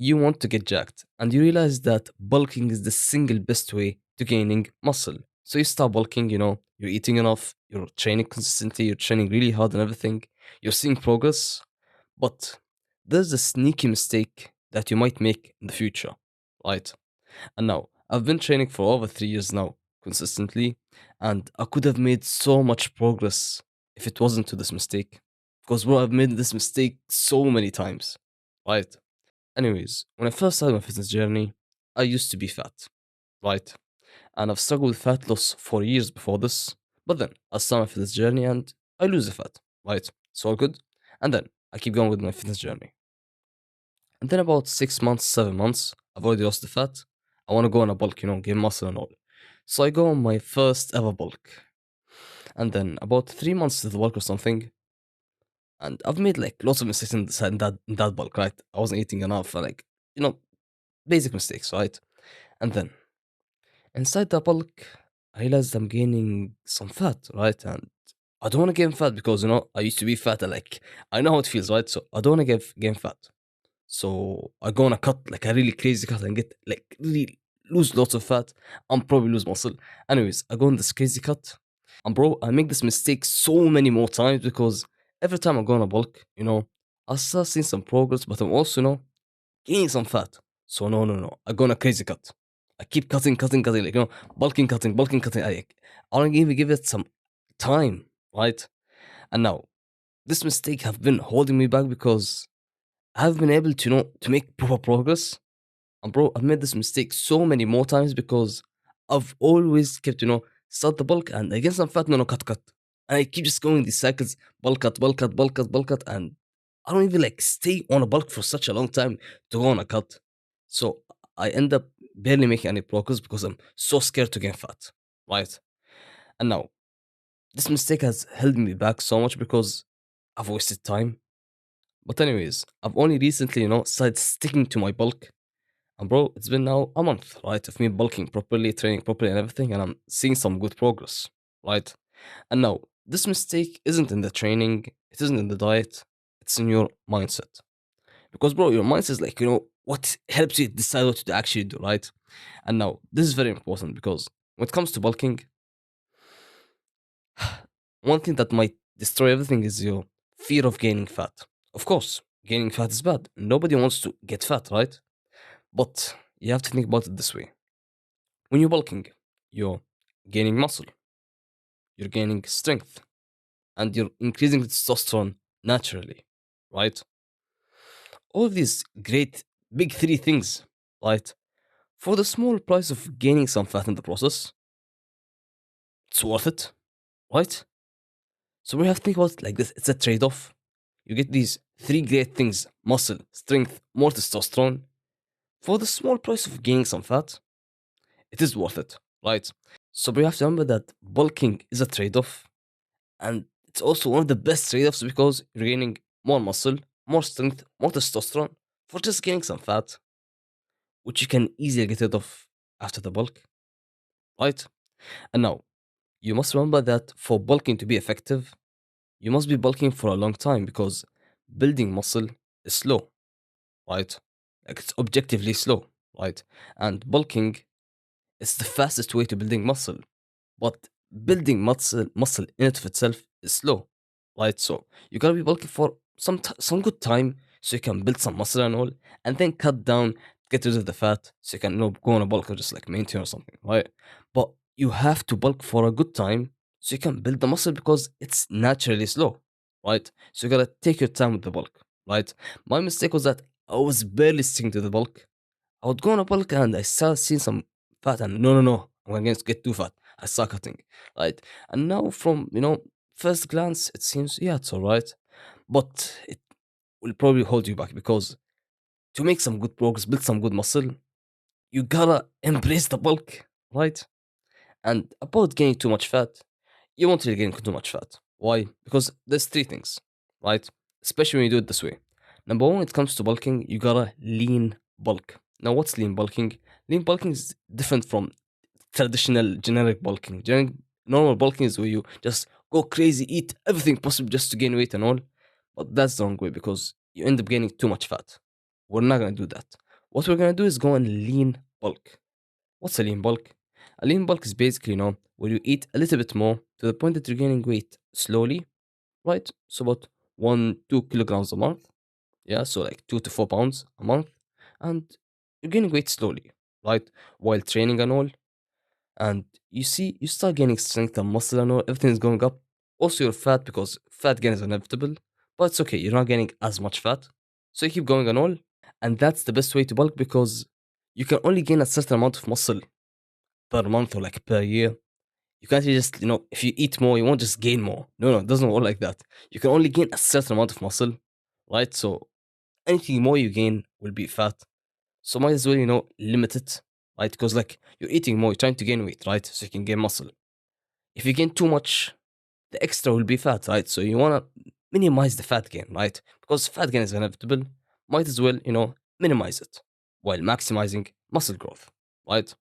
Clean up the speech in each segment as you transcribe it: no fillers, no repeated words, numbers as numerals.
you want to get jacked and you realize that bulking is the single best way to gaining muscle. So you start bulking, you're eating enough, you're training consistently, you're training really hard and everything, you're seeing progress. But there's a sneaky mistake that you might make in the future, right? And now, I've been training for over 3 years now, consistently, and I could have made so much progress if it wasn't to this mistake. Because, bro, I've made this mistake so many times, right? Anyways, when I first started my fitness journey, I used to be fat, right? And I've struggled with fat loss for years before this. But then I start my fitness journey and I lose the fat, right? It's all good. And then I keep going with my fitness journey. And then about 6 months, 7 months, I've already lost the fat. I want to go on a bulk, gain muscle and all. So I go on my first ever bulk. And then about 3 months to the bulk or something, and I've made like lots of mistakes in that bulk, right? I wasn't eating enough, and like, you know, basic mistakes, right? And then inside the bulk, I realized I'm gaining some fat, right? And I don't want to gain fat because I used to be fat and like I know how it feels, right? So I don't want to gain fat. So I go on a cut, like a really crazy cut, and get like really lose lots of fat and probably lose muscle. Anyways, I go on this crazy cut, and bro, I make this mistake so many more times because every time I go on a bulk, I start seeing some progress, but I'm also, gaining some fat. So no, no, no, I go on a crazy cut. I keep cutting, cutting, cutting, like bulking, cutting, bulking, cutting. I don't even give it some time, right? And now this mistake have been holding me back because I've been able to to make proper progress. And bro, I've made this mistake so many more times because I've always kept, start the bulk and against some fat, no, no, cut, cut. And I keep just going these cycles, bulk cut, bulk cut, bulk cut, bulk cut, and I don't even like stay on a bulk for such a long time to go on a cut. So I end up barely making any progress because I'm so scared to gain fat, right? And now this mistake has held me back so much because I've wasted time. But anyways, I've only recently, started sticking to my bulk. And bro, it's been now a month, right, of me bulking properly, training properly and everything, and I'm seeing some good progress, right? And now, this mistake isn't in the training, it isn't in the diet, it's in your mindset. Because bro, your mindset is like, what helps you decide what to actually do, right? And now, this is very important because when it comes to bulking, one thing that might destroy everything is your fear of gaining fat. Of course, gaining fat is bad. Nobody wants to get fat, right? But you have to think about it this way. When you're bulking, you're gaining muscle, you're gaining strength, and you're increasing the testosterone naturally, right? All of these great big three things, right? For the small price of gaining some fat in the process, it's worth it, right? So we have to think about it like this. It's a trade-off. You get these three great things: muscle, strength, more testosterone. For the small price of gaining some fat, it is worth it, right? So we have to remember that bulking is a trade-off, and it's also one of the best trade-offs because you're gaining more muscle, more strength, more testosterone for just gaining some fat, which you can easily get rid of after the bulk, right? And now you must remember that for bulking to be effective, you must be bulking for a long time because building muscle is slow, right? Like it's objectively slow, right? And bulking is the fastest way to building muscle, but building muscle in it of itself is slow, right? So you gotta be bulking for some good time so you can build some muscle and all, and then cut down, get rid of the fat, so you can go on a bulk or just like maintain or something, right? But you have to bulk for a good time so you can build the muscle because it's naturally slow, right? So you gotta take your time with the bulk, right? My mistake was that I was barely sticking to the bulk. I would go on a bulk and I started seeing some fat, and no, no, no, I'm going to get too fat. I start cutting, right? And now, from first glance, it seems yeah, it's all right, but it will probably hold you back because to make some good progress, build some good muscle, you gotta embrace the bulk, right? And about gaining too much fat, you won't really gain too much fat. Why? Because there's three things, right? Especially when you do it this way. Number one, when it comes to bulking, you gotta lean bulk. Now, what's lean bulking? Lean bulking is different from traditional generic bulking. Normal bulking is where you just go crazy, eat everything possible just to gain weight and all. But that's the wrong way because you end up gaining too much fat. We're not gonna do that. What we're gonna do is go and lean bulk. What's a lean bulk? A lean bulk is basically, where you eat a little bit more to the point that you're gaining weight slowly, right? So about 1-2 kilograms a month. Yeah, so like 2 to 4 pounds a month. And you're gaining weight slowly, right? While training and all. And you see, you start gaining strength and muscle and all, everything is going up. Also, you're fat because fat gain is inevitable, but it's okay, you're not gaining as much fat. So you keep going and all. And that's the best way to bulk because you can only gain a certain amount of muscle per month or like per year. You can't just, if you eat more, you won't just gain more. No, it doesn't work like that. You can only gain a certain amount of muscle, right? So anything more you gain will be fat. So might as well, limit it, right? Because like you're eating more, you're trying to gain weight, right? So you can gain muscle. If you gain too much, the extra will be fat, right? So you wanna minimize the fat gain, right? Because fat gain is inevitable. Might as well, minimize it while maximizing muscle growth, right?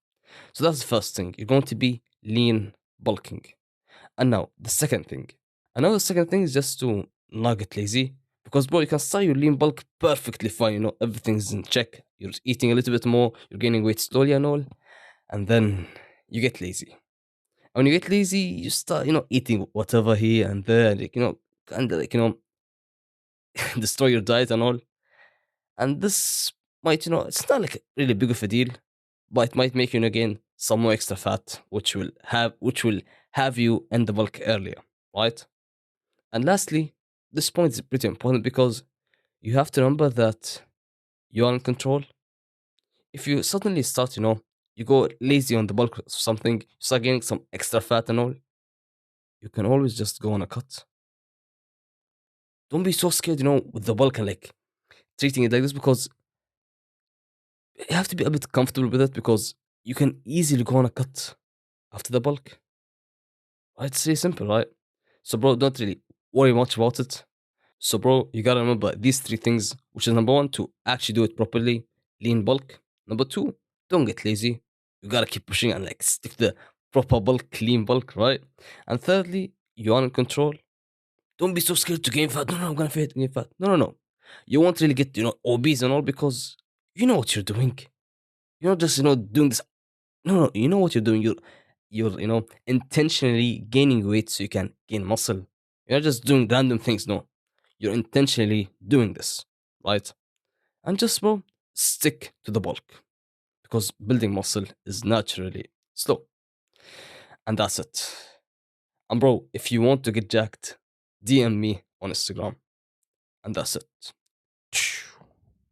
So that's the first thing. You're going to be lean bulking. And now the second thing. I know the second thing is just to not get lazy. Because bro, you can start your lean bulk perfectly fine, everything's in check. You're eating a little bit more, you're gaining weight slowly and all, and then you get lazy. And when you get lazy, you start, eating whatever here and there, like, kind of like, destroy your diet and all. And this might, it's not like really big of a deal, but it might make you gain some more extra fat, which will have you end the bulk earlier, right? And lastly, this point is pretty important because you have to remember that you are in control. If you suddenly start, you go lazy on the bulk or something, you start gaining some extra fat and all, you can always just go on a cut. Don't be so scared, with the bulk and like treating it like this because you have to be a bit comfortable with it because you can easily go on a cut after the bulk. Right? It's really simple, right? So, bro, don't really worry much about it. So, bro, you gotta remember these three things, which is number one, to actually do it properly, lean bulk. Number two, don't get lazy. You gotta keep pushing and like stick the proper bulk, lean bulk, right? And thirdly, you are in control. Don't be so scared to gain fat. No, I'm gonna gain fat. No. You won't really get, obese and all because you know what you're doing. You're not just, doing this. No, you know what you're doing. You're, intentionally gaining weight so you can gain muscle. You're not just doing random things. No, you're intentionally doing this, right? And just, bro, stick to the bulk because building muscle is naturally slow. And that's it. And, bro, if you want to get jacked, DM me on Instagram. And that's it.